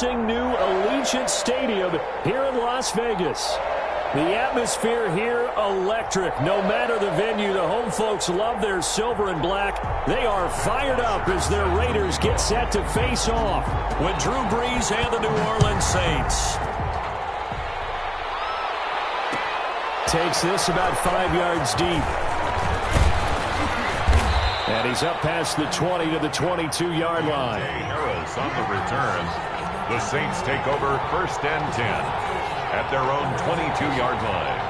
New Allegiant Stadium here in Las Vegas. The atmosphere here electric. No matter the venue, the home folks love their silver and black. They are fired up as their Raiders get set to face off with Drew Brees and the New Orleans Saints. Takes this about 5 yards deep. And he's up past the 20 to the 22-yard line. Harris on the return. The Saints take over 1st and 10 at their own 22-yard line.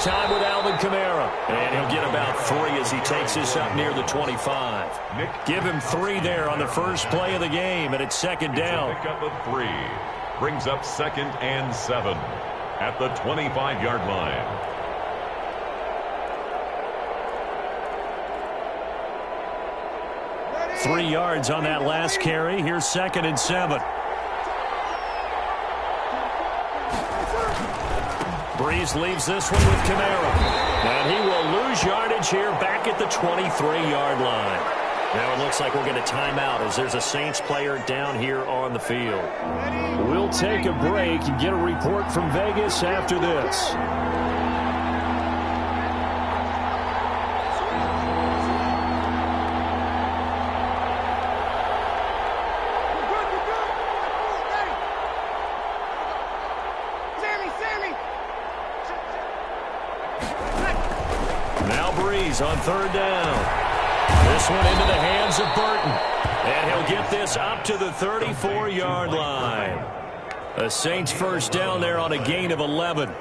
Time with Alvin Kamara. And he'll get about 3 as he takes this up near the 25. Give him 3 there on the first play of the game, and it's 2nd down. Pick up of 3. Brings up 2nd and 7 at the 25-yard line. Ready? 3 yards on that last carry. Here's 2nd and 7. Brees leaves this one with Kamara. And he will lose yardage here back at the 23-yard line. Now it looks like we'll get a timeout as there's a Saints player down here on the field. We'll take a break and get a report from Vegas after this. On 3rd down. This one into the hands of Burton. And he'll get this up to the 34-yard line. A Saints first down there on a gain of 11.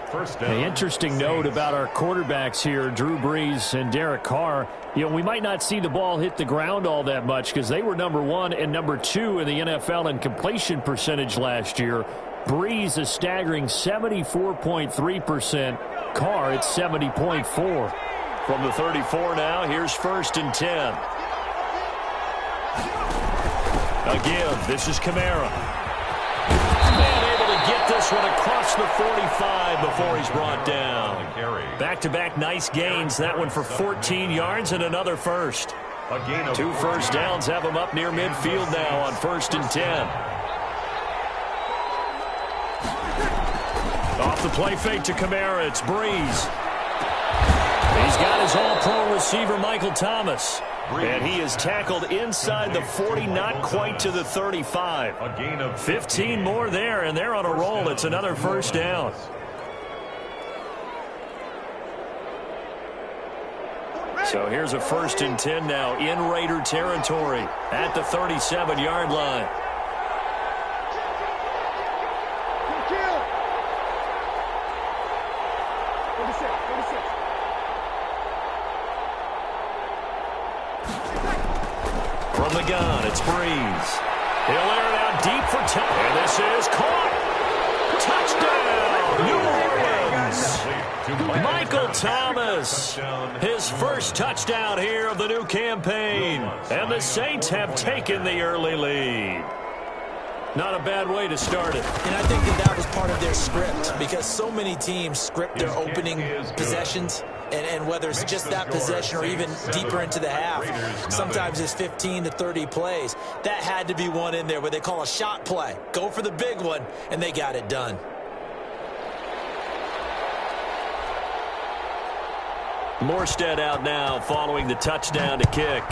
An interesting note about our quarterbacks here, Drew Brees and Derek Carr. You know, we might not see the ball hit the ground all that much because they were number 1 and number 2 in the NFL in completion percentage last year. Brees is staggering 74.3%. Carr at 70.4%. From the 34 now, here's 1st and 10. A give. This is Kamara. And able to get this one across the 45 before he's brought down. Back-to-back nice gains. That one for 14 yards and another first. 2 first downs have him up near midfield now on 1st and 10. Off the play fake to Kamara. It's Brees. He's got his all-pro receiver, Michael Thomas. And he is tackled inside the 40, not quite to the 35. 15 more there, and they're on a roll. It's another first down. So here's a 1st and 10 now in Raider territory at the 37-yard line. From the gun, it's Brees. He'll air it out deep for touch. And this is caught. Touchdown, New Orleans. Michael Thomas. His first touchdown here of the new campaign. And the Saints have taken the early lead. Not a bad way to start it. And I think that was part of their script because so many teams script their opening possessions. And whether it's just that possession or even deeper into the half, sometimes it's 15 to 30 plays. That had to be one in there where they call a shot play. Go for the big one, and they got it done. Morstead out now following the touchdown to kick.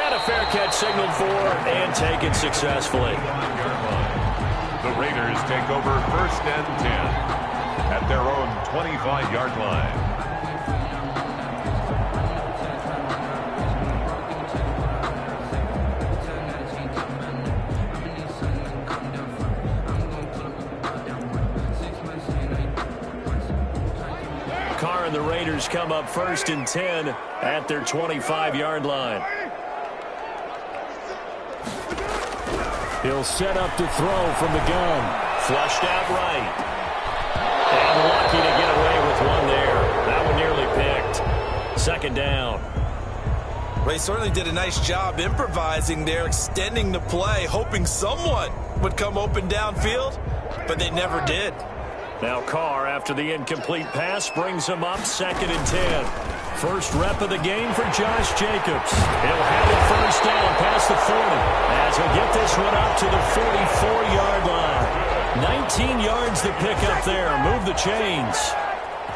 And a fair catch signaled for and taken successfully. The Raiders take over 1st and 10. At their own 25-yard line. Carr and the Raiders come up 1st and 10 at their 25-yard line. He'll set up to throw from the gun. Flushed out right. And lucky to get away with one there. That one nearly picked. Second down. Well, he certainly did a nice job improvising there, extending the play, hoping someone would come open downfield, but they never did. Now Carr, after the incomplete pass, brings him up 2nd and 10. First rep of the game for Josh Jacobs. He'll have it first down past the 40 as he'll get this one up to the 44-yard line. 19 yards to pick up there. Move the chains.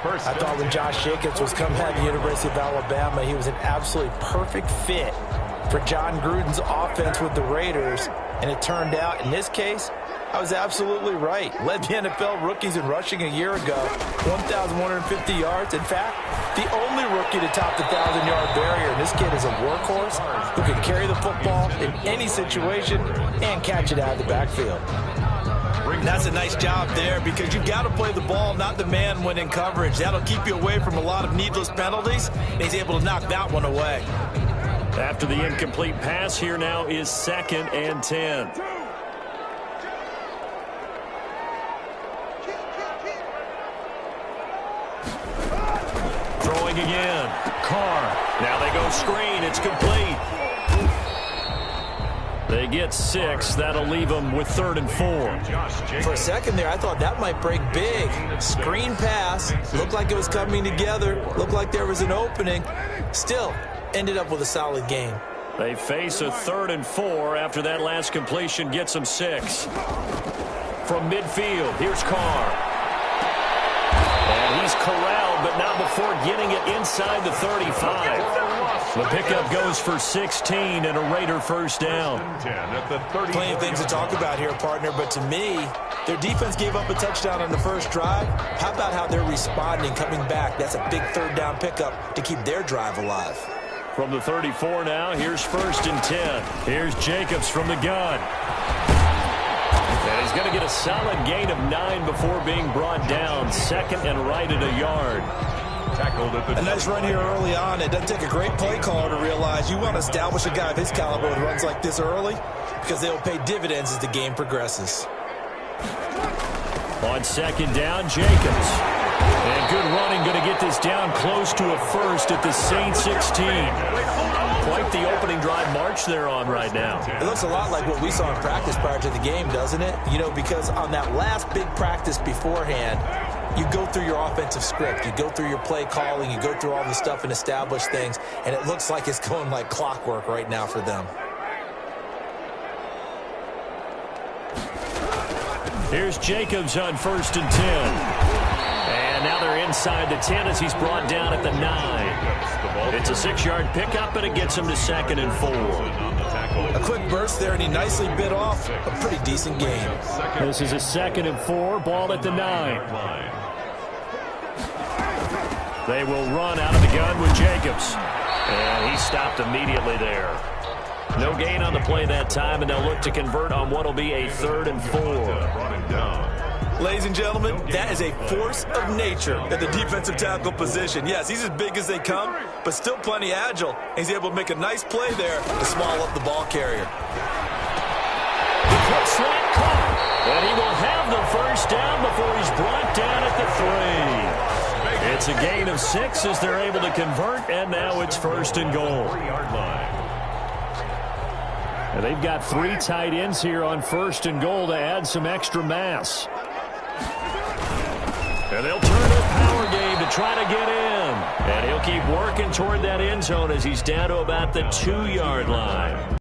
I thought when Josh Jacobs was coming out of the University of Alabama, he was an absolutely perfect fit for John Gruden's offense with the Raiders. And it turned out, in this case, I was absolutely right. Led the NFL rookies in rushing a year ago, 1,150 yards. In fact, the only rookie to top the 1,000-yard barrier. And this kid is a workhorse who can carry the football in any situation and catch it out of the backfield. That's a nice job there because you've got to play the ball, not the man when in coverage. That'll keep you away from a lot of needless penalties. And he's able to knock that one away. After the incomplete pass, here now is 2nd and 10. Throwing again. Carr. Now they go screen. It's complete. They get 6. That'll leave them with 3rd and 4. For a second there, I thought that might break big. Screen pass. Looked like it was coming together. Looked like there was an opening. Still, ended up with a solid game. They face a 3rd and 4 after that last completion gets them 6. From midfield, here's Carr. And he's corralled, but not before getting it inside the 35. The pickup goes for 16 and a Raider first down. Plenty of things to talk about here, partner, but to me, their defense gave up a touchdown on the first drive. How about how they're responding, coming back? That's a big 3rd down pickup to keep their drive alive. From the 34 now, here's 1st and 10. Here's Jacobs from the gun. And he's going to get a solid gain of 9 before being brought down. 2nd and right at a yard. A nice run here early on. It doesn't take a great play caller to realize you want to establish a guy of his caliber with runs like this early because they'll pay dividends as the game progresses. On 2nd down, Jacobs. And good running, going to get this down close to a first at the Saints 16. Quite the opening drive march they're on right now. It looks a lot like what we saw in practice prior to the game, doesn't it? You know, because on that last big practice beforehand, you go through your offensive script. You go through your play calling. You go through all the stuff and establish things. And it looks like it's going like clockwork right now for them. Here's Jacobs on 1st and 10. And now they're inside the 10 as he's brought down at the 9. It's a 6-yard pickup, and it gets him to 2nd and 4. A quick burst there, and he nicely bit off a pretty decent gain. This is a 2nd and 4, ball at the 9. They will run out of the gun with Jacobs. And he stopped immediately there. No gain on the play that time, and they'll look to convert on what will be a 3rd and 4. Ladies and gentlemen, that is a force of nature at the defensive tackle position. Yes, he's as big as they come, but still plenty agile. He's able to make a nice play there to small up the ball carrier. The quick slant caught, and he will have the first down before he's brought down at the 3. It's a gain of 6 as they're able to convert, and now it's 1st and goal. And they've got 3 tight ends here on 1st and goal to add some extra mass. And they'll turn their power game to try to get in. And he'll keep working toward that end zone as he's down to about the 2-yard line.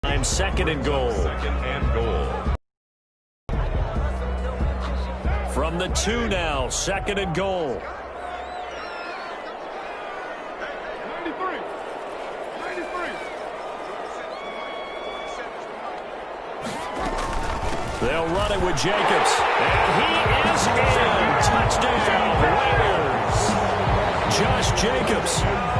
2nd and goal. From the 2 now, 2nd and goal. They'll run it with Jacobs. And he is in. Touchdown, Raiders. Josh Jacobs,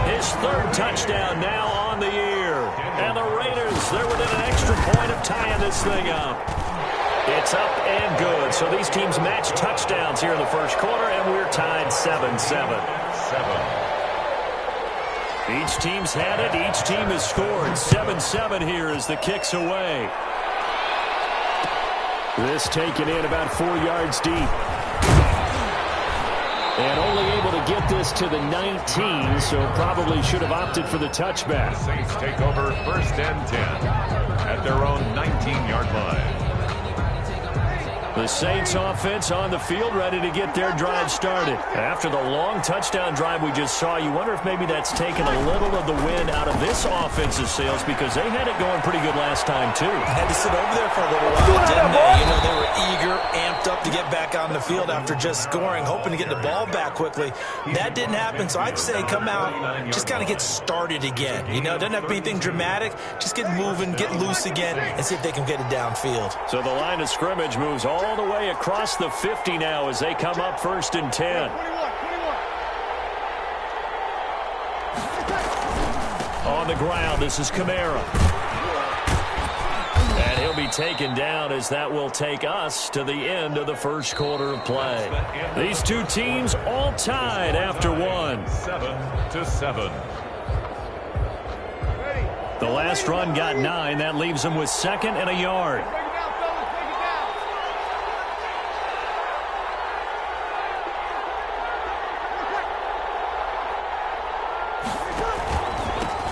his 3rd touchdown now on the year. And the Raiders, they're within an extra point of tying this thing up. It's up and good. So these teams match touchdowns here in the first quarter, and we're tied 7-7. Each team's had it. Each team has scored. 7-7 here as the kick's away. This taken in about 4 yards deep. And only able to get this to the 19, so probably should have opted for the touchback. The Saints take over 1st and 10 at their own 19-yard line. The Saints offense on the field ready to get their drive started. After the long touchdown drive we just saw, you wonder if maybe that's taken a little of the wind out of this offensive sails because they had it going pretty good last time too. Had to sit over there for a little while, didn't they? You know, they were eager, amped up to get back on the field after just scoring, hoping to get the ball back quickly. That didn't happen, so I'd say come out, just kind of get started again. You know, it doesn't have to be anything dramatic. Just get moving, get loose again, and see if they can get it downfield. So the line of scrimmage moves all the way across the 50 now as they come up 1st and 10. On the ground, this is Kamara. And he'll be taken down as that will take us to the end of the first quarter of play. These two teams all tied after one. 7-7. The last run got 9. That leaves them with 2nd and a yard.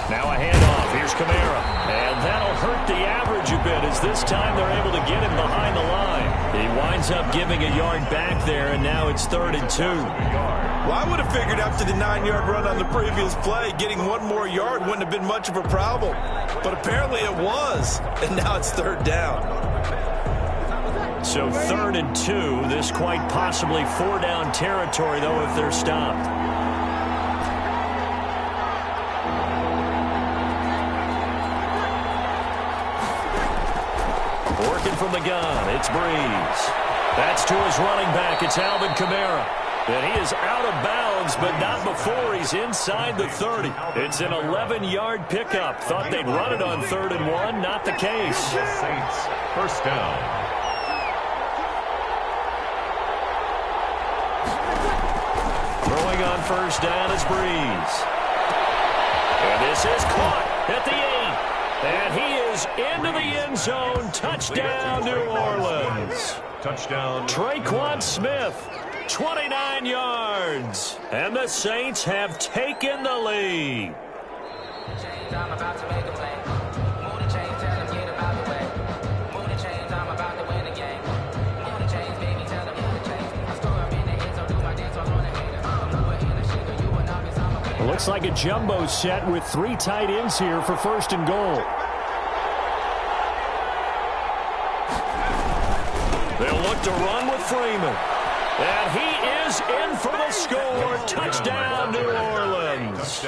Now a handoff. Here's Kamara. And that'll hurt the average a bit as this time they're able to get him behind the line. He winds up giving a yard back there, and now it's 3rd and 2. Well, I would have figured after the 9-yard run on the previous play, getting one more yard wouldn't have been much of a problem. But apparently it was, and now it's 3rd down. So 3rd and 2. This quite possibly 4-down territory, though, if they're stopped. Working from the gun, it's Breeze. That's to his running back. It's Alvin Kamara. And he is out of bounds, but not before he's inside the 30. It's an 11-yard pickup. Thought they'd run it on 3rd and 1. Not the case. Saints, 1st down. Throwing on 1st down is Breeze. And this is caught at the 8. And he is into the end zone. Touchdown, New Orleans. Touchdown. Traquan Smith, 29 yards. And the Saints have taken the lead. It looks like a jumbo set with 3 tight ends here for 1st and goal. They'll look to run with Freeman. And he is in for the score. Touchdown, New Orleans.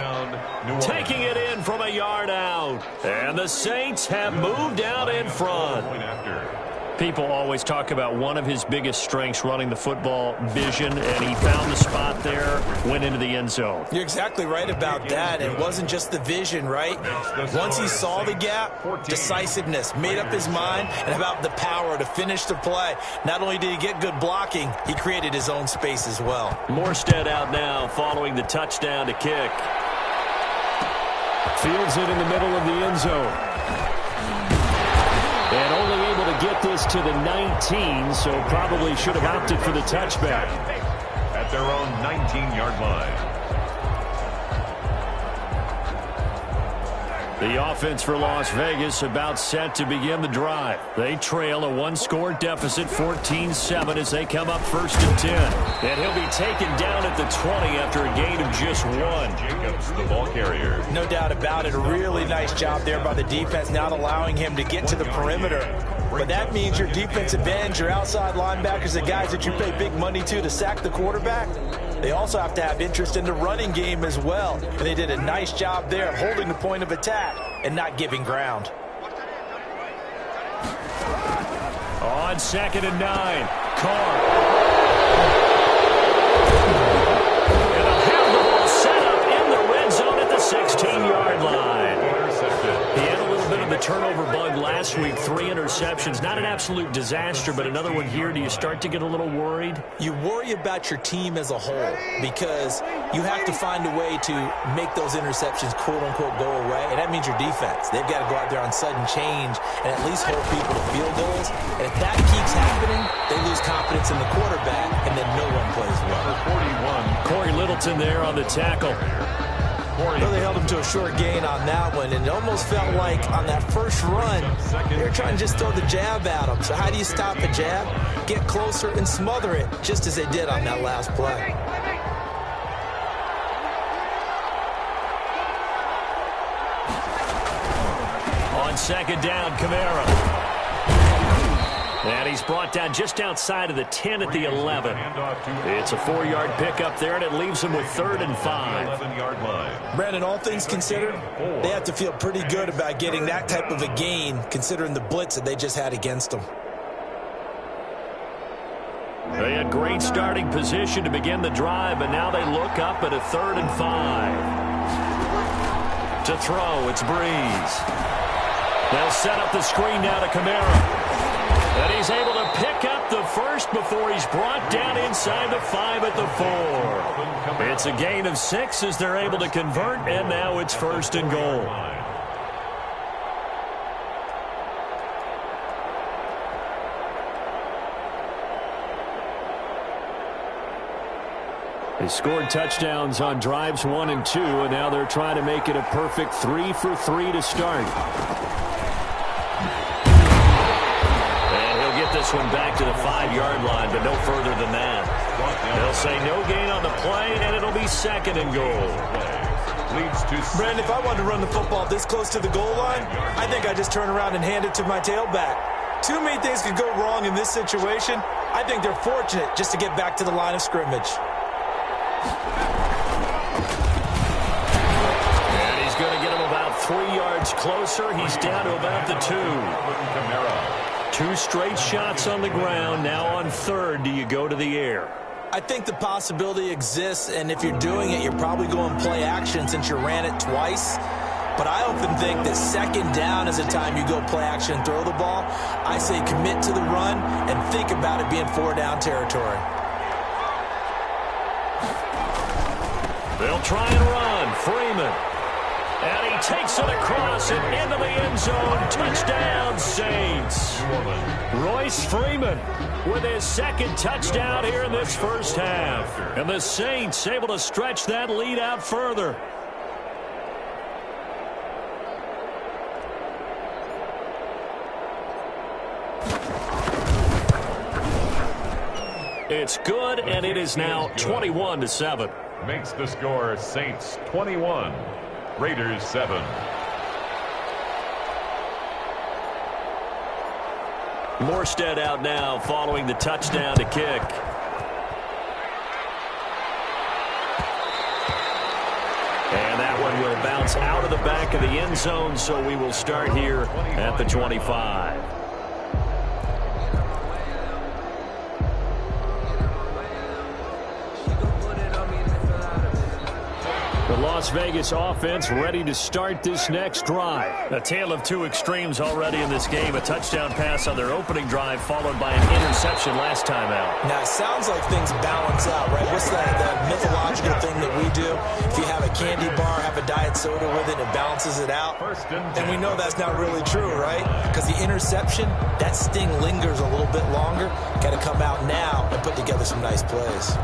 Taking it in from a yard out. And the Saints have moved out in front. People always talk about one of his biggest strengths, running the football, vision, and he found the spot there, went into the end zone. You're exactly right about that. It wasn't just the vision, right? Once he saw the gap, decisiveness, made up his mind, and about the power to finish the play. Not only did he get good blocking, he created his own space as well. Morstead out now following the touchdown to kick. Fields it in the middle of the end zone. And only able to get this to the 19, so probably should have opted for the touchback. At their own 19-yard line. The offense for Las Vegas about set to begin the drive. They trail a 1-score deficit, 14-7, as they come up 1st and 10. And he'll be taken down at the 20 after a gain of just 1. Jacobs, the ball carrier. No doubt about it. A really nice job there by the defense, not allowing him to get to the perimeter. But that means your defensive ends, your outside linebackers, the guys that you pay big money to sack the quarterback, they also have to have interest in the running game as well. And they did a nice job there of holding the point of attack and not giving ground. On 2nd and 9, Carr. And a handball set up in the red zone at the 16-yard line. He had a little bit of the the turnover bug last week, 3 interceptions. Not an absolute disaster, but another one here. Do you start to get a little worried? You worry about your team as a whole because you have to find a way to make those interceptions, quote-unquote, go away, and that means your defense. They've got to go out there on sudden change and at least hold people to field goals. And if that keeps happening, they lose confidence in the quarterback, and then no one plays well. Number 41. Corey Littleton there on the tackle. Well, they held him to a short gain on that one, and it almost felt like on that first run, they were trying to just throw the jab at him. So how do you stop a jab? Get closer and smother it, just as they did on that last play. On second down, Kamara. And he's brought down just outside of the 10 at the 11. It's a 4-yard pickup there, and it leaves him with 3rd and 5. 11-yard line. Brandon, all things considered, they have to feel pretty good about getting that type of a gain, considering the blitz that they just had against them. They had great starting position to begin the drive, but now they look up at a 3rd and 5. To throw, it's Breeze. They'll set up the screen now to Kamara. And he's able to pick up the first before he's brought down inside the 5 at the 4. It's a gain of 6 as they're able to convert, and now it's 1st and goal. They scored touchdowns on drives 1 and 2, and now they're trying to make it a perfect 3 for 3 to start. This one back to the 5-yard line, but no further than that. They'll say no gain on the play, and it'll be 2nd and goal. Brandon, if I wanted to run the football this close to the goal line, I think I'd just turn around and hand it to my tailback. Too many things could go wrong in this situation. I think they're fortunate just to get back to the line of scrimmage. And he's going to get him about 3 yards closer. He's down to about the 2. 2 straight shots on the ground. Now on 3rd, do you go to the air? I think the possibility exists, and if you're doing it, you're probably going play action since you ran it twice. But I often think that 2nd down is the time you go play action and throw the ball. I say commit to the run and think about it being 4-down territory. They'll try and run. Freeman. And he takes it across and into the end zone. Touchdown, Saints. Royce Freeman with his 2nd touchdown here in this first half. And the Saints able to stretch that lead out further. It's good, and it is now 21-7. Makes the score Saints 21. Raiders 7. Morstead out now following the touchdown to kick. And that one will bounce out of the back of the end zone, so we will start here at the 25. The Las Vegas offense ready to start this next drive. A tale of 2 extremes already in this game. A touchdown pass on their opening drive followed by an interception last time out. Now, it sounds like things balance out, right? What's that mythological thing that we do? If you have a candy bar, have a diet soda with it, it balances it out. And we know that's not really true, right? Because the interception, that sting lingers a little bit longer. Got to come out now and put together some nice plays.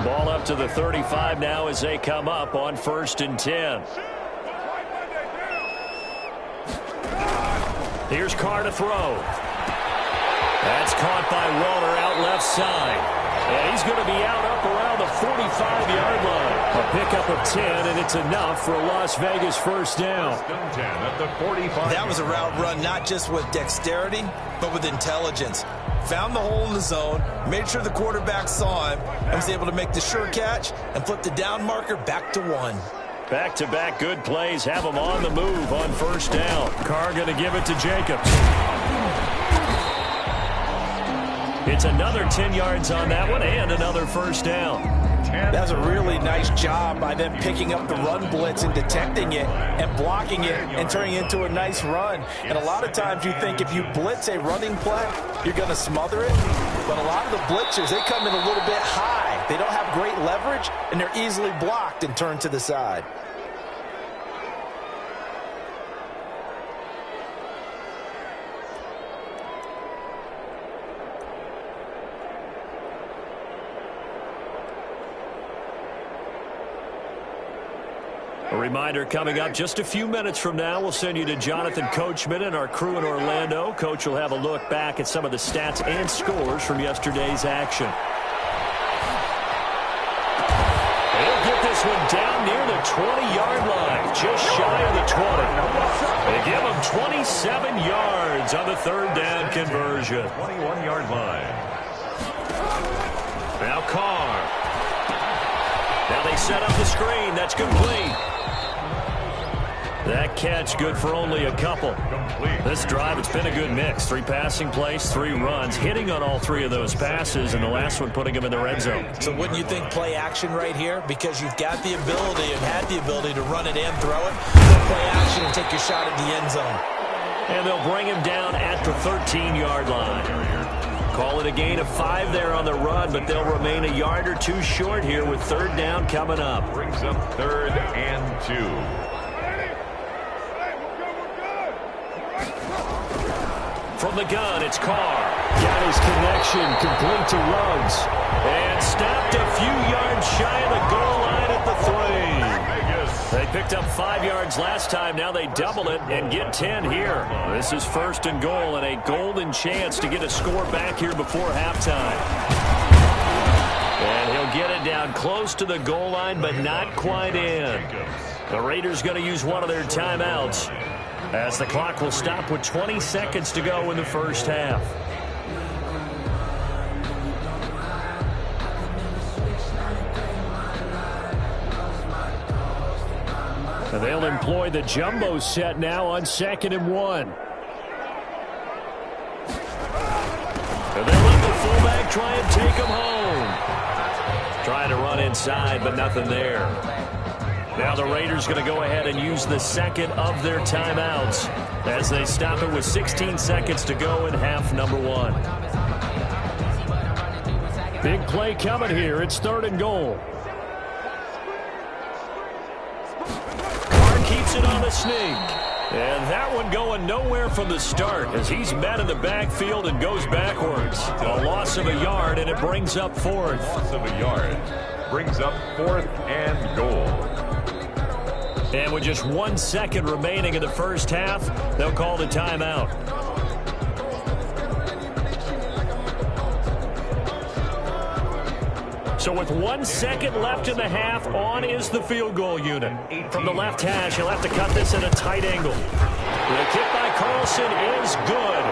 Ball up to the 35 now as they come up on 1st and 10. Here's Carr to throw. That's caught by Waller out left side. And he's going to be out up around the 45-yard line. A pickup of 10, and it's enough for a Las Vegas 1st down. That was a route run not just with dexterity, but with intelligence. Found the hole in the zone, made sure the quarterback saw him, and was able to make the sure catch and flip the down marker back to 1. Back-to-back good plays have them on the move on 1st down. Carr going to give it to Jacobs. It's another 10 yards on that one and another 1st down. That was a really nice job by them picking up the run blitz and detecting it and blocking it and turning it into a nice run. And a lot of times you think if you blitz a running play, you're going to smother it. But a lot of the blitzers, they come in a little bit high. They don't have great leverage, and they're easily blocked and turned to the side. A reminder coming up just a few minutes from now, we'll send you to Jonathan Coachman and our crew in Orlando. Coach will have a look back at some of the stats and scores from yesterday's action. He'll get this one down near the 20-yard line, just shy of the 20. They give him 27 yards on the third down conversion. 21-yard line. Now Carr. Now they set up the screen. That's complete. That catch good for only a couple. This drive, it's been a good mix. 3 passing plays, 3 runs, hitting on all 3 of those passes, and the last one putting him in the red zone. So wouldn't you think play action right here? Because you've got the ability and had the ability to run it and throw it. So play action and take your shot at the end zone. And they'll bring him down at the 13-yard line. Call it a gain of 5 there on the run, but they'll remain a yard or 2 short here with third down coming up. Brings up 3rd and 2. From the gun, it's Carr. Got his connection, complete to Ruggs. And stopped a few yards shy of the goal line at the 3. They picked up 5 yards last time. Now they double it and get 10 here. This is 1st and goal and a golden chance to get a score back here before halftime. And he'll get it down close to the goal line, but not quite in. The Raiders going to use one of their timeouts, as the clock will stop with 20 seconds to go in the first half. And they'll employ the jumbo set now on 2nd and 1. And they'll let the fullback try and take him home. Trying to run inside, but nothing there. Now the Raiders going to go ahead and use the 2nd of their timeouts as they stop it with 16 seconds to go in half number 1. Big play coming here. It's 3rd and goal. Carr keeps it on the sneak. And that one going nowhere from the start as he's met in the backfield and goes backwards. A loss of a yard, and it brings up 4th. Loss of a yard. Brings up 4th and goal. And with just 1 second remaining in the first half, they'll call the timeout. So with 1 second left in the half, on is the field goal unit. From the left hash, he'll have to cut this at a tight angle. The kick by Carlson is good.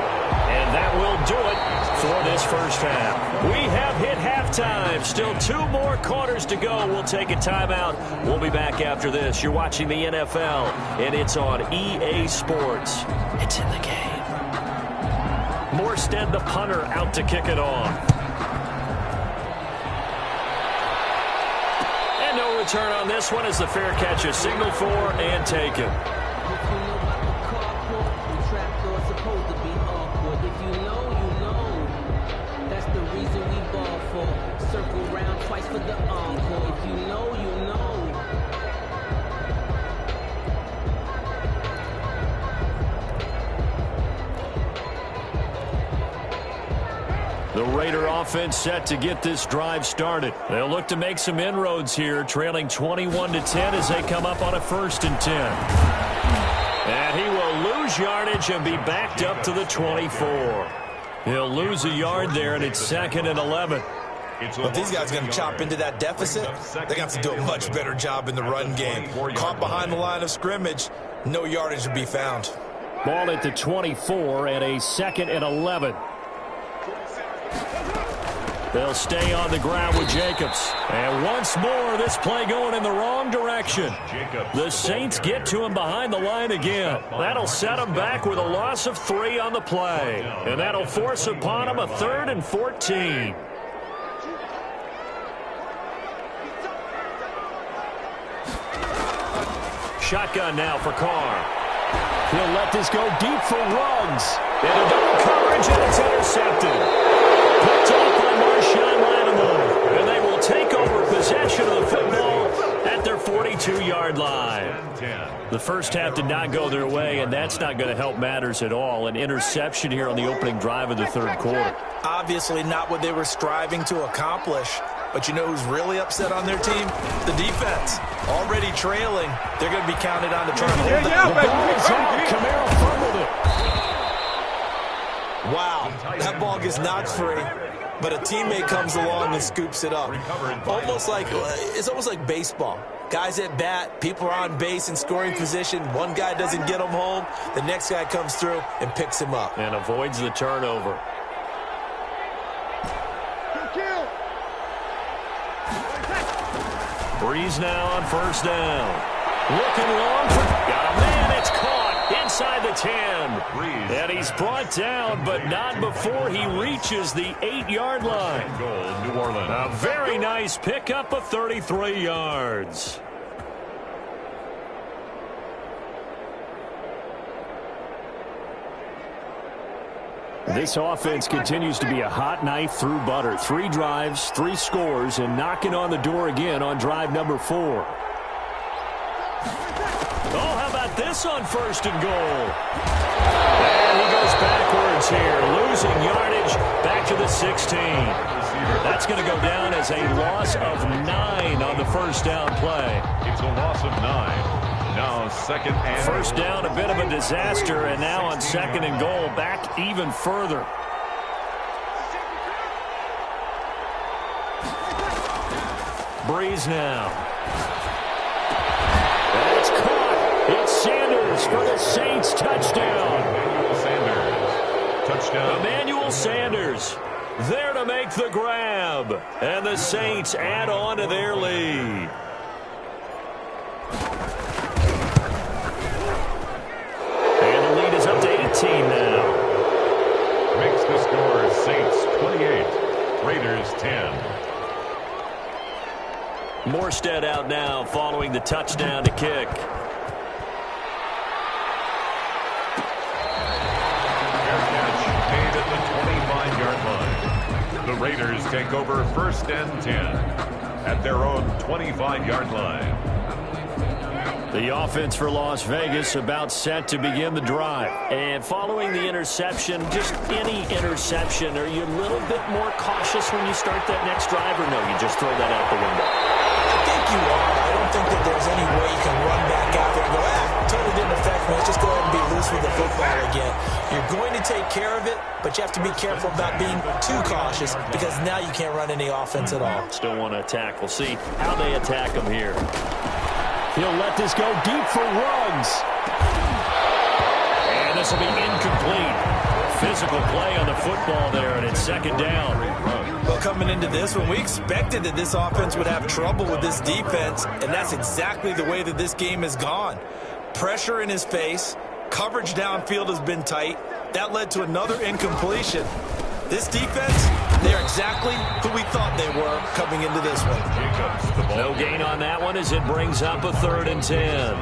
And that will do it for this first half. We have hit halftime. Still 2 more quarters to go. We'll take a timeout. We'll be back after this. You're watching the NFL, and it's on EA Sports. It's in the game. Morstead, the punter, out to kick it off. And no return on this one as the fair catch is signaled for and taken. For the encore, if you know, you know. The Raider offense set to get this drive started. They'll look to make some inroads here, trailing 21-10 as they come up on a 1st and 10. And he will lose yardage and be backed up to the 24. He'll lose a yard there, and it's 2nd and 11. But these guys are going to chop into that deficit. They got to do a much better job in the run game. Caught behind the line of scrimmage, no yardage to be found. Ball at the 24 and a 2nd and 11. They'll stay on the ground with Jacobs. And once more, this play going in the wrong direction. The Saints get to him behind the line again. That'll set him back with a loss of 3 on the play. And that'll force upon him a 3rd and 14. shotgun now for Carr. He'll let this go deep for Ruggs. And a double coverage, and it's intercepted. Picked off by Marshawn Lattimore. And they will take over possession of the football at their 42-yard line. The first half did not go their way, and that's not going to help matters at all. An interception here on the opening drive of the third quarter. Obviously not what they were striving to accomplish. But you know who's really upset on their team? The defense. Already trailing. They're going to be counted on to try and hold that. The ball's out. Kamara fumbled it. Wow. That ball gets knocked free. But a teammate comes along and scoops it up. It's almost like baseball. Guys at bat, people are on base in scoring position. One guy doesn't get him home. The next guy comes through and picks him up. And avoids the turnover. Breeze now on first down. Looking long for... Got a man. It's caught inside the 10. And he's brought down, but not before he reaches the 8-yard line. Goal, New Orleans. A very nice pickup of 33 yards. This offense continues to be a hot knife through butter. 3 drives, 3 scores, and knocking on the door again on drive number 4. Oh, how about this on first and goal? And he goes backwards here, losing yardage back to the 16. That's going to go down as a loss of 9 on the first down play. It's a loss of 9. Now second and... First down, a bit of a disaster, and now on second and goal, back even further. Breeze now. That's caught. It's Sanders for the Saints. Touchdown. Emmanuel Sanders there to make the grab. And the Saints add on to their lead. And the lead is up to 18 now. Makes the score Saints 28, Raiders 10. Morstead out now following the touchdown to kick. Made at the 25-yard line. The Raiders take over first and 10 at their own 25-yard line. The offense for Las Vegas about set to begin the drive. And following the interception, just any interception, are you a little bit more cautious when you start that next drive, or no, you just throw that out the window? I think you are. I don't think that there's any way you can run back out there and go, totally didn't affect me. Let's just go ahead and be loose with the football again. You're going to take care of it, but you have to be careful about being too cautious because now you can't run any offense at all. Still want to attack. We'll see how they attack him here. He'll let this go deep for Ruggs. And this will be incomplete. Physical play on the football there, and it's second down. Well, coming into this one, we expected that this offense would have trouble with this defense, and that's exactly the way that this game has gone. Pressure in his face. Coverage downfield has been tight. That led to another incompletion. This defense, they're exactly who we thought they were coming into this one. No gain on that one as it brings up a 3rd and 10.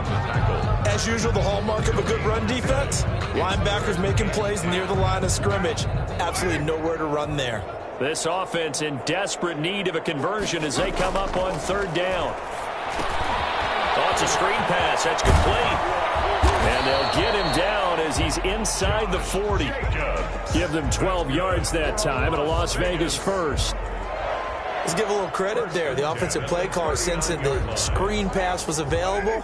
As usual, the hallmark of a good run defense, linebackers making plays near the line of scrimmage. Absolutely nowhere to run there. This offense in desperate need of a conversion as they come up on 3rd down. Oh, it's a screen pass. That's complete. And they'll get him down as he's inside the 40. Give them 12 yards that time and a Las Vegas first. Let's give a little credit there. The offensive play caller sensing the screen pass was available.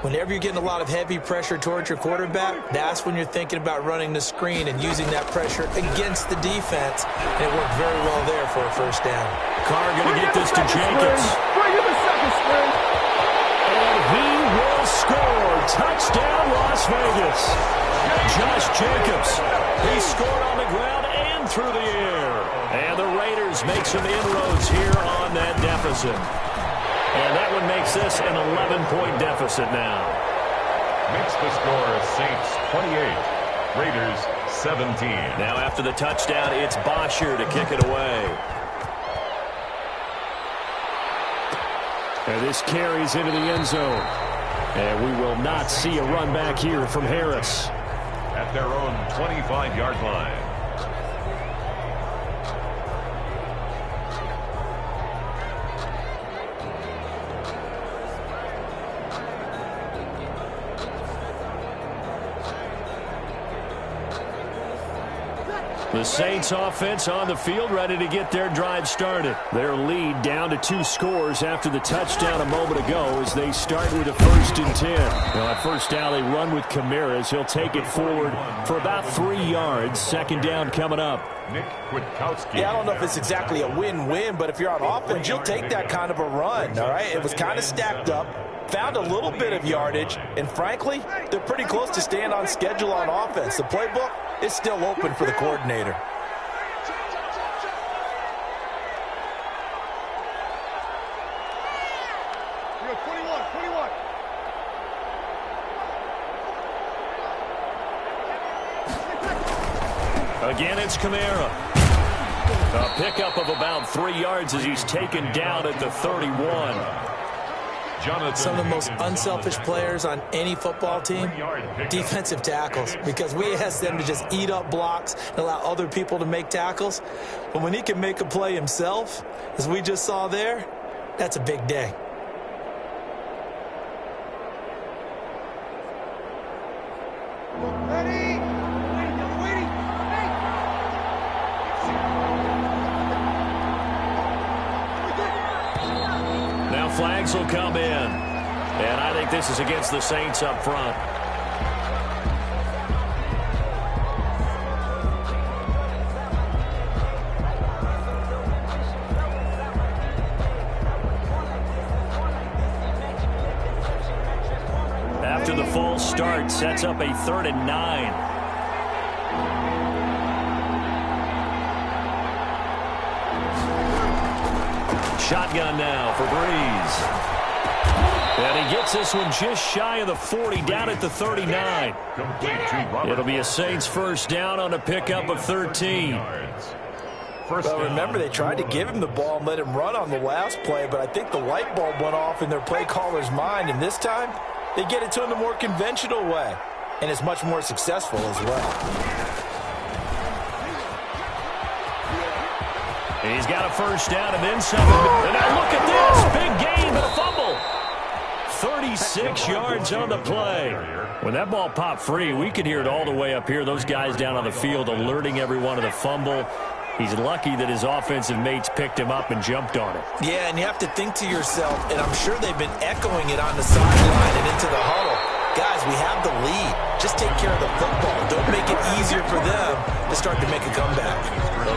Whenever you're getting a lot of heavy pressure towards your quarterback, that's when you're thinking about running the screen and using that pressure against the defense. And it worked very well there for a first down. Carr going to get this to Jacobs. And he will score. Touchdown, Las Vegas. Josh Jacobs. He scored on the ground and through the air. And the Raiders make some inroads here on that deficit. And that one makes this an 11-point deficit now. Makes the score Saints 28, Raiders 17. Now after the touchdown, it's Bosher to kick it away. And this carries into the end zone. And we will not see a run back here from Harris. At their own 25-yard line. The Saints offense on the field, ready to get their drive started. Their lead down to 2 scores after the touchdown a moment ago as they start with a 1st and 10. Now at first down, they run with Camaras. He'll take it forward for about 3 yards. 2nd down coming up. Yeah, I don't know if it's exactly a win-win, but if you're on offense, you'll take that kind of a run, all right? It was kind of stacked up, found a little bit of yardage, and frankly, they're pretty close to staying on schedule on offense. The playbook is still open for the coordinator. Again, it's Kamara. A pickup of about 3 yards as he's taken down at the 31. Some of the most unselfish players on any football team, defensive tackles, because we ask them to just eat up blocks and allow other people to make tackles. But when he can make a play himself, as we just saw there, that's a big day. Flags will come in. And I think this is against the Saints up front. After the false start, sets up a 3rd and 9. Shotgun now for Breeze. And he gets this one just shy of the 40, down at the 39. It'll be a Saints 1st down on a pickup of 13. Well, remember, they tried to give him the ball and let him run on the last play, but I think the light bulb went off in their play caller's mind, and this time they get it to him the more conventional way, and it's much more successful as well. He's got a 1st down and then some. And now look at this. Big gain, but a fumble. 36 yards on the play. When that ball popped free, we could hear it all the way up here. Those guys down on the field alerting everyone of the fumble. He's lucky that his offensive mates picked him up and jumped on it. Yeah, and you have to think to yourself, and I'm sure they've been echoing it on the sideline and into the huddle. Guys, we have the lead. Just take care of the football. Don't make it easier for them to start to make a comeback.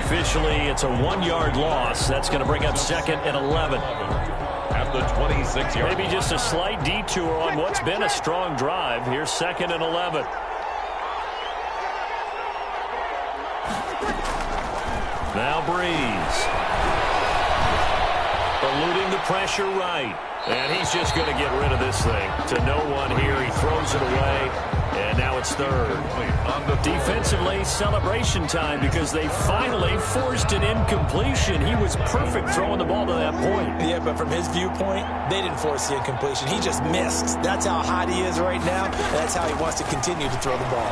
Officially, it's a 1-yard loss. That's going to bring up 2nd and 11. At the 26-yard. Maybe just a slight detour on what's been a strong drive. Here's 2nd and 11. Now Breeze. Eluding the pressure right. And he's just going to get rid of this thing. To no one here. He throws it away. And now it's 3rd. Defensively, celebration time because they finally forced an incompletion. He was perfect throwing the ball to that point. Yeah, but from his viewpoint, they didn't force the incompletion. He just missed. That's how hot he is right now. And that's how he wants to continue to throw the ball.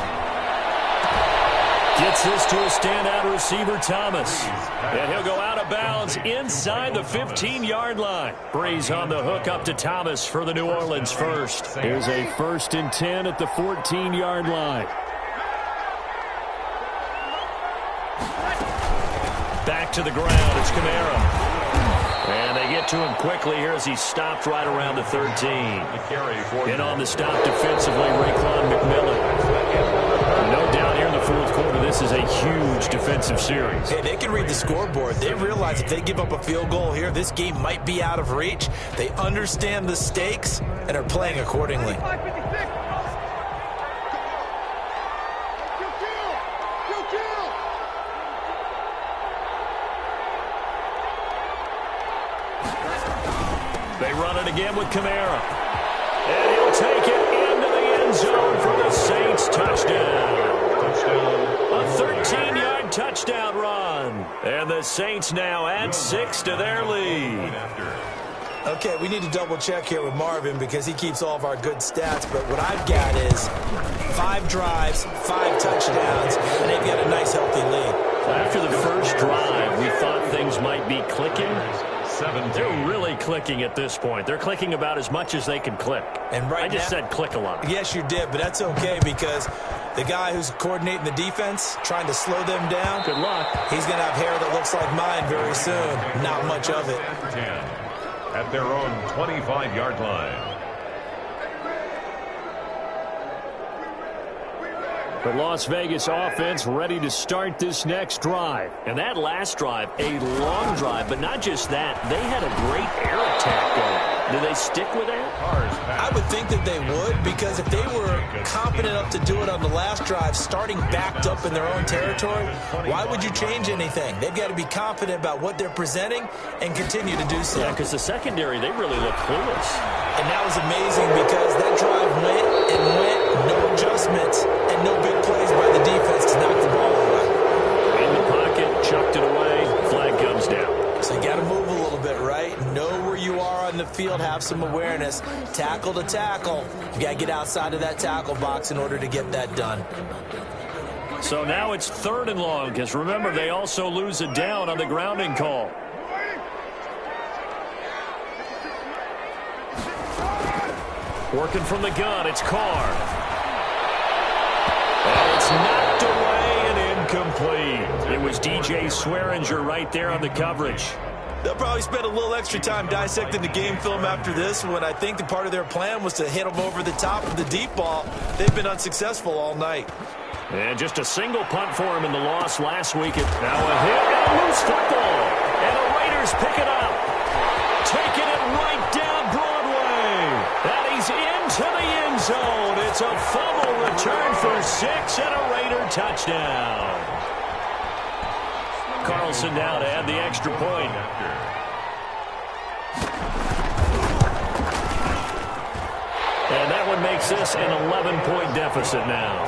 Gets this to a standout receiver, Thomas. And he'll go out of bounds inside the 15-yard line. Breeze on the hook up to Thomas for the New Orleans 1st. Here's a 1st and 10 at the 14-yard line. Back to the ground. It's Kamara. And they get to him quickly here as he's stopped right around the 13. In on the stop defensively, Raekwon McMillan. No doubt here in the 4th quarter, this is a huge defensive series. Hey, they can read the scoreboard. They realize if they give up a field goal here, this game might be out of reach. They understand the stakes and are playing accordingly. They run it again with Kamara. And he'll take it into the end zone for the Saints touchdown. A 13-yard touchdown run. And the Saints now add 6 to their lead. Okay, we need to double check here with Marvin because he keeps all of our good stats. But what I've got is 5 drives, 5 touchdowns, and they've got a nice, healthy lead. After the first drive, we thought things might be clicking. They're really clicking at this point. They're clicking about as much as they can click. And right I just said click a lot. Yes, you did, but that's okay because the guy who's coordinating the defense, trying to slow them down, good luck. He's going to have hair that looks like mine very soon. Not much of it. 10 at their own 25-yard line. The Las Vegas offense ready to start this next drive. And that last drive, a long drive, but not just that. They had a great air attack going. Do they stick with that? I would think that they would, because if they were competent enough to do it on the last drive, starting backed up in their own territory, why would you change anything? They've got to be confident about what they're presenting and continue to do so. Yeah, because the secondary, they really look clueless. And that was amazing because that drive went and went, no adjustments, and no big plays by the defense to knock the ball away. In the pocket, chucked it away, flag comes down. So you got to move a little bit, right? Know where you are on the field, have some awareness. Tackle to tackle. You got to get outside of that tackle box in order to get that done. So now it's 3rd and long, because remember, they also lose a down on the grounding call. Working from the gun, it's Carr. And it's knocked away and incomplete. It was DJ Swearinger right there on the coverage. They'll probably spend a little extra time dissecting the game film after this one. I think the part of their plan was to hit them over the top of the deep ball. They've been unsuccessful all night. And just a single punt for him in the loss last week. Now a hit and a loose football. And the Raiders pick it up. Taking it right down Broadway. And he's into the end zone. It's a fumble return for 6 and a Raider touchdown. Carlson now to add the extra point. And that one makes this an 11-point deficit now.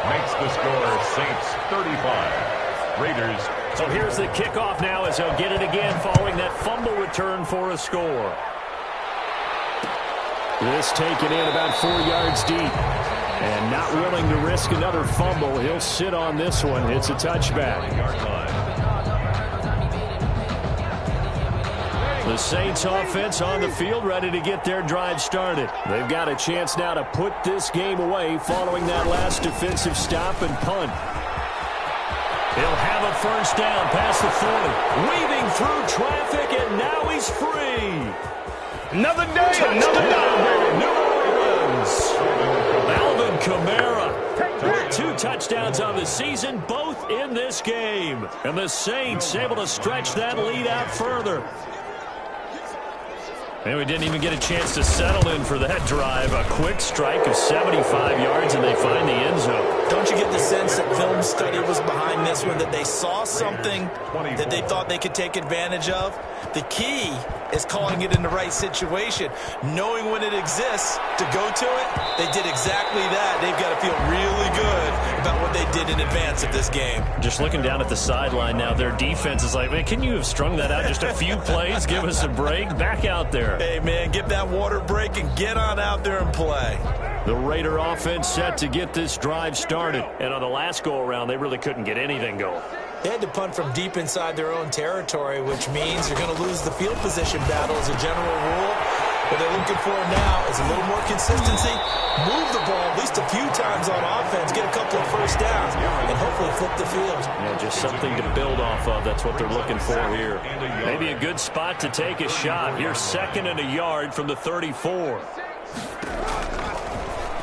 Makes the score Saints 35. Raiders. So here's the kickoff now as they'll get it again following that fumble return for a score. This taken in about 4 yards deep. And not willing to risk another fumble. He'll sit on this one. It's a touchback. The Saints offense on the field ready to get their drive started. They've got a chance now to put this game away following that last defensive stop and punt. He'll have a first down past the 40. Weaving through traffic, and now he's free. Another day, another day. New Orleans. Alvin Kamara. 2 touchdowns on the season, both in this game. And the Saints able to stretch that lead out further. And we didn't even get a chance to settle in for that drive. A quick strike of 75 yards, and they find the end zone. Don't you get the sense that film study was behind this one, that they saw something that they thought they could take advantage of? The key is calling it in the right situation, knowing when it exists to go to it. They did exactly that. They've got to feel really good about what they did in advance of this game. Just looking down at the sideline now, their defense is like, man, can you have strung that out just a few plays? Give us a break. Back out there. Hey, man, give that water break and get on out there and play. The Raider offense set to get this drive started. And on the last go-around, they really couldn't get anything going. They had to punt from deep inside their own territory, which means you're going to lose the field position battle as a general rule. What they're looking for now is a little more consistency, move the ball at least a few times on offense, get a couple of first downs, and hopefully flip the field. Yeah, just something to build off of. That's what they're looking for here. Maybe a good spot to take a shot. Here's 2nd and a yard from the 34.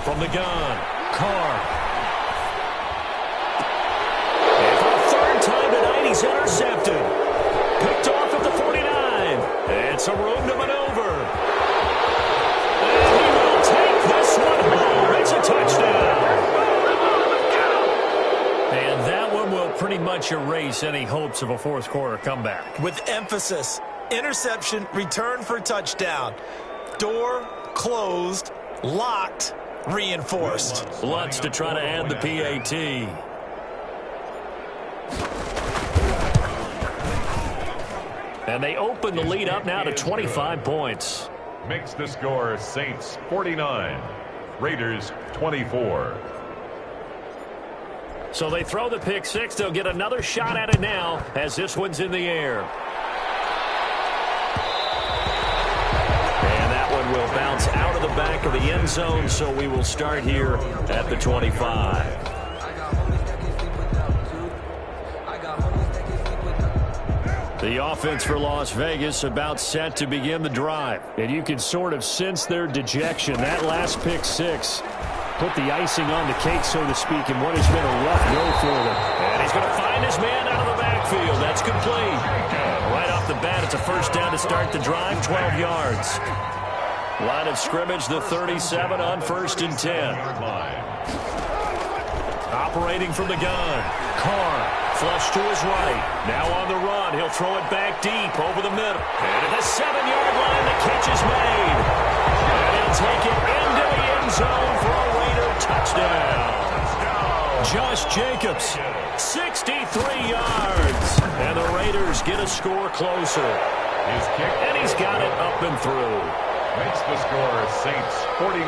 From the gun, Carr. And for the 3rd time tonight, he's intercepted. Picked off at the 49. And some room to maneuver. And he will take this one home. It's a touchdown. And that one will pretty much erase any hopes of a 4th quarter comeback. With emphasis, interception, return for touchdown. Door closed, locked, reinforced. Lutz to try to add the PAT. And they open the lead up now to 25 points. Makes the score Saints 49, Raiders 24. So they throw the pick six. They'll get another shot at it now as this one's in the air. And that one will bounce out of the back of the end zone, so we will start here at the 25. The offense for Las Vegas about set to begin the drive. And you can sort of sense their dejection. That last pick six put the icing on the cake, so to speak, in what has been a rough go for them. And he's going to find his man out of the backfield. That's complete. Right off the bat, it's a first down to start the drive, 12 yards. Line of scrimmage, the 37 on 1st and 10. Operating from the gun. Carr, flush to his right. Now on the run. He'll throw it back deep over the middle. And at the 7-yard line, the catch is made. And he'll take it into the end zone for a Raider touchdown. Josh Jacobs, 63 yards. And the Raiders get a score closer. His kick. And he's got it up and through. Makes the score Saints 49,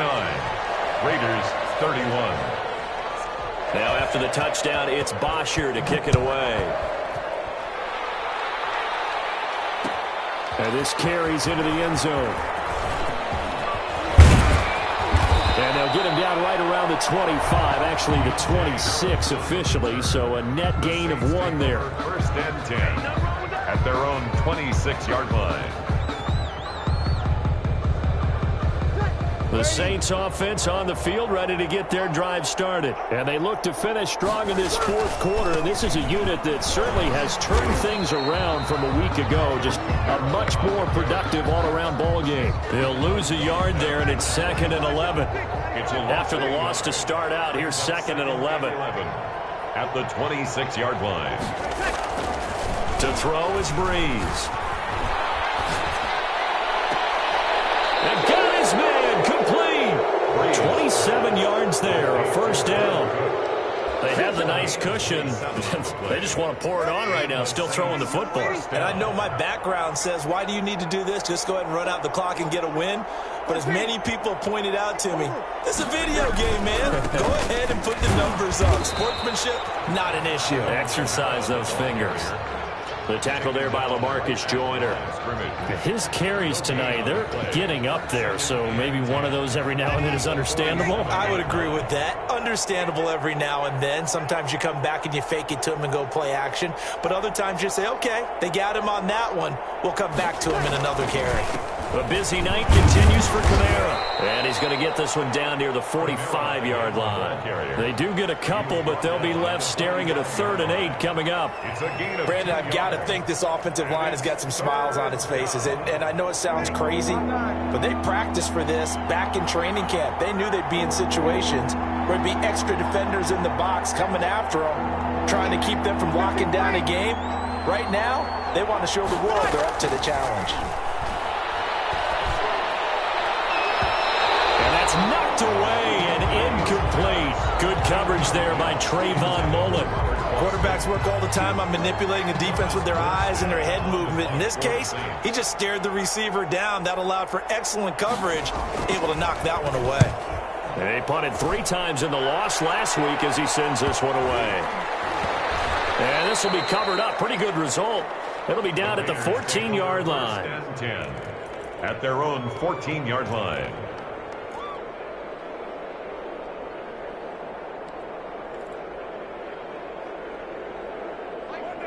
Raiders 31. Now after the touchdown, it's Bosher to kick it away. And this carries into the end zone. And they'll get him down right around the 25, actually the 26 officially, so a net gain of 1 there. 1st and 10 at their own 26-yard line. The Saints offense on the field ready to get their drive started. And they look to finish strong in this 4th quarter. And this is a unit that certainly has turned things around from a week ago. Just a much more productive all-around ball game. They'll lose a yard there, and it's 2nd and 11. After the loss to start out, here's 2nd and 11. At the 26-yard line. To throw is Breeze. And got his man complete. 27 yards there, a first down. They have the nice cushion. They just want to pour it on right now, still throwing the football. And I know my background says, why do you need to do this? Just go ahead and run out the clock and get a win. But as many people pointed out to me, this is a video game, man. Go ahead and put the numbers up. Sportsmanship, not an issue. Exercise those fingers. The tackle there by LaMarcus Joyner. His carries tonight, they're getting up there, so maybe one of those every now and then is understandable. I would agree with that. Understandable every now and then. Sometimes you come back and you fake it to him and go play action. But other times you say, okay, they got him on that one. We'll come back to him in another carry. A busy night continues for Kamara. And he's going to get this one down near the 45-yard line. They do get a couple, but they'll be left staring at a 3rd and 8 coming up. Brandon, I've got to think this offensive line has got some smiles on its faces. And I know it sounds crazy, but they practiced for this back in training camp. They knew they'd be in situations where there'd be extra defenders in the box coming after them, trying to keep them from locking down a game. Right now, they want to show the world they're up to the challenge. Knocked away and incomplete. Good coverage there by Trayvon Mullen. Quarterbacks work all the time on manipulating the defense with their eyes and their head movement. In this case, he just stared the receiver down. That allowed for excellent coverage, able to knock that one away. They punted 3 times in the loss last week as he sends this one away. And this will be covered up. Pretty good result. It'll be down at the 14-yard line. 10 at their own 14-yard line.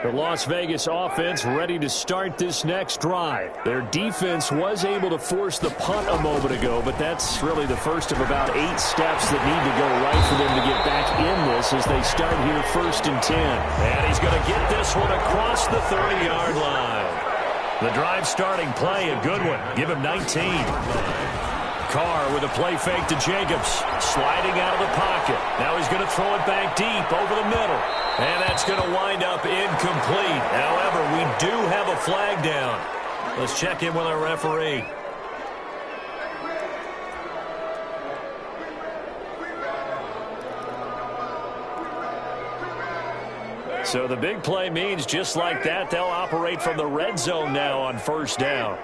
The Las Vegas offense ready to start this next drive. Their defense was able to force the punt a moment ago, but that's really the first of about 8 steps that need to go right for them to get back in this as they start here 1st and 10. And he's going to get this one across the 30-yard line. The drive starting play, a good one. Give him 19. Carr with a play fake to Jacobs, sliding out of the pocket. Now he's going to throw it back deep over the middle. And that's going to wind up incomplete. However, we do have a flag down. Let's check in with our referee. So the big play means just like that, they'll operate from the red zone now on first down.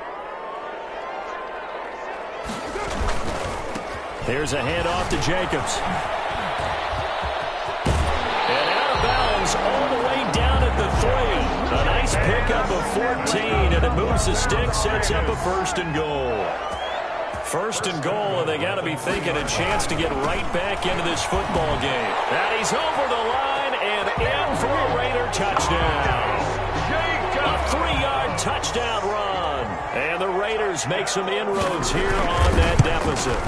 Here's a handoff to Jacobs. And out of bounds all the way down at the 3. A nice pickup of 14, and it moves the stick, sets up a 1st and goal. 1st and goal, and they got to be thinking a chance to get right back into this football game. And he's over the line and in for a Raider touchdown. A 3-yard touchdown run. And the Raiders make some inroads here on that deficit.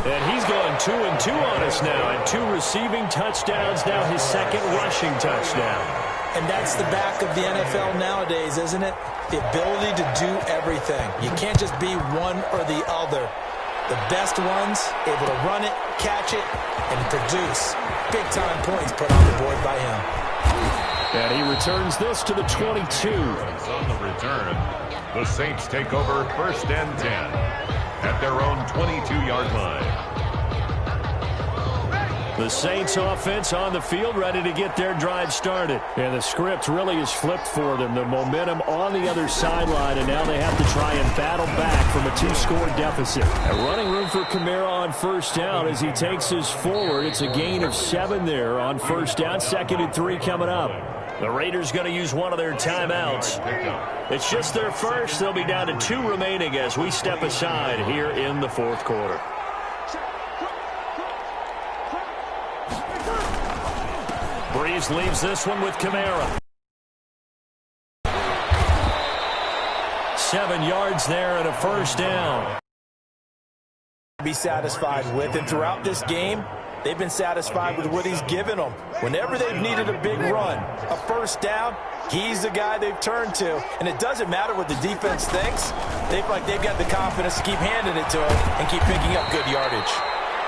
And he's gone 2-2 on us now, and 2 receiving touchdowns, now his 2nd rushing touchdown. And that's the back of the NFL nowadays, isn't it? The ability to do everything. You can't just be one or the other. The best ones, able to run it, catch it, and produce big-time points put on the board by him. And he returns this to the 22. On the return, the Saints take over 1st and 10 at their own 22-yard line. The Saints offense on the field, ready to get their drive started. And the script really is flipped for them. The momentum on the other sideline, and now they have to try and battle back from a 2-score deficit. A running room for Kamara on first down as he takes his forward. It's a gain of 7 there on first down. 2nd and 3 coming up. The Raiders going to use one of their timeouts. It's just their first. They'll be down to 2 remaining as we step aside here in the 4th quarter. Breeze leaves this one with Kamara. 7 yards there and a 1st down. Be satisfied with, and throughout this game, they've been satisfied with what he's given them. Whenever they've needed a big run, a 1st down, he's the guy they've turned to. And it doesn't matter what the defense thinks. They feel like they've got the confidence to keep handing it to him and keep picking up good yardage.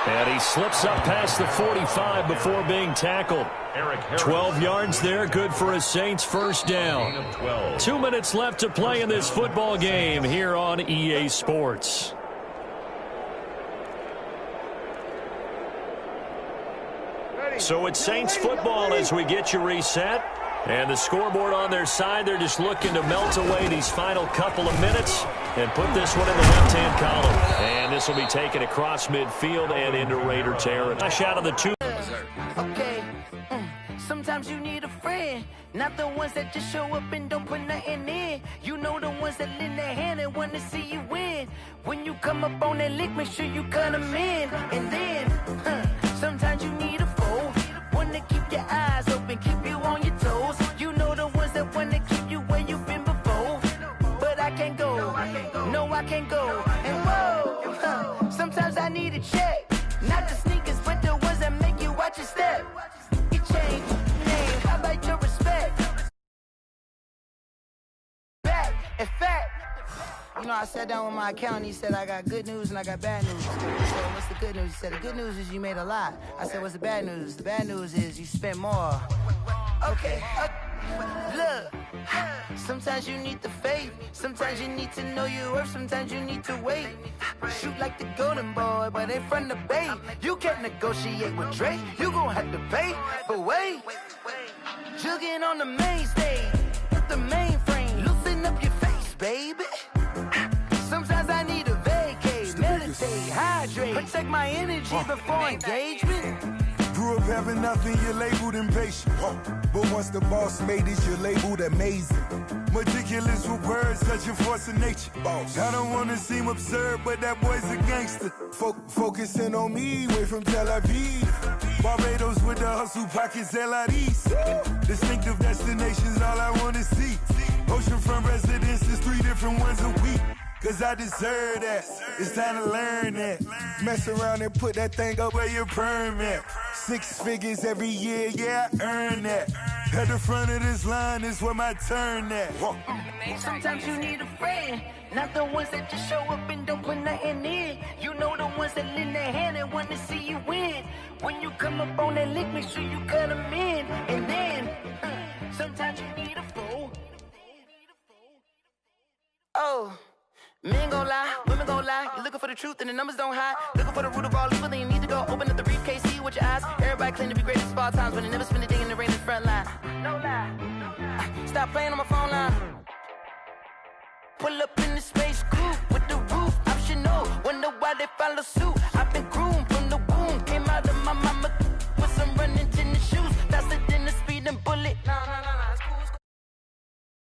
And he slips up past the 45 before being tackled. 12 yards there, good for a Saints 1st down. 2 minutes left to play in this football game here on EA Sports. So it's Saints football as we get you reset. And the scoreboard on their side, they're just looking to melt away these final couple of minutes and put this one in the left-hand column. And this will be taken across midfield and into Raider territory. A shot of the 2. Okay, sometimes you need a friend, not the ones that just show up and don't put nothing in. You know the ones that lend their hand and want to see you win. When you come up on that lick, make sure you cut them in. And then, sometimes you need a foe, one to keep your eyes open, keep you on your toes. You know the ones that want to keep you where you've been before. But I can't go, no I can't go. And whoa, sometimes I need a check, not the sneakers but the ones that make you watch your step. You change name, how about your respect? Back, in fact, you know, I sat down with my accountant. He said, I got good news and I got bad news. I said, what's the good news? He said, the good news is you made a lot. I said, what's the bad news? The bad news is you spent more. Okay. Look, sometimes you need the faith. Sometimes you need to know your worth. Sometimes you need to wait. Shoot like the golden boy, but ain't from the bay. You can't negotiate with Drake. You gon' have to pay. But wait, jugging on the main stage with the mainframe. Loosen up your face, baby. Sometimes I need a vacate, meditate, hydrate, protect my energy before engagement. Grew up having nothing, you're labeled impatient. But once the boss made it, you're labeled amazing. Meticulous with words, such a force of nature. I don't want to seem absurd, but that boy's a gangster. Focusing on me, way from Tel Aviv. Barbados with the hustle pockets, LIDs. Distinctive destinations, all I want to see. Oceanfront residences, 3 different ones a week. Cause I deserve that, it's time to learn that. Mess around and put that thing up where your permit. 6 figures every year, yeah, I earn that. At the front of this line is where my turn at. Sometimes you need a friend, not the ones that just show up and don't put nothing in. You know the ones that lend their hand and want to see you win. When you come up on that lick, make sure you cut them in. And then, sometimes you need a foe. Oh. Men gon' lie, women gon' lie. You're looking for the truth and the numbers don't hide. Looking for the root of all evil, then you need to go open up the briefcase, see with your eyes. Everybody claim to be greatest of all times, when they never spend a day in the rain in the front line. No lie. Stop playing on my phone line. Pull up in the space coupe with the roof optional. Wonder why they follow suit.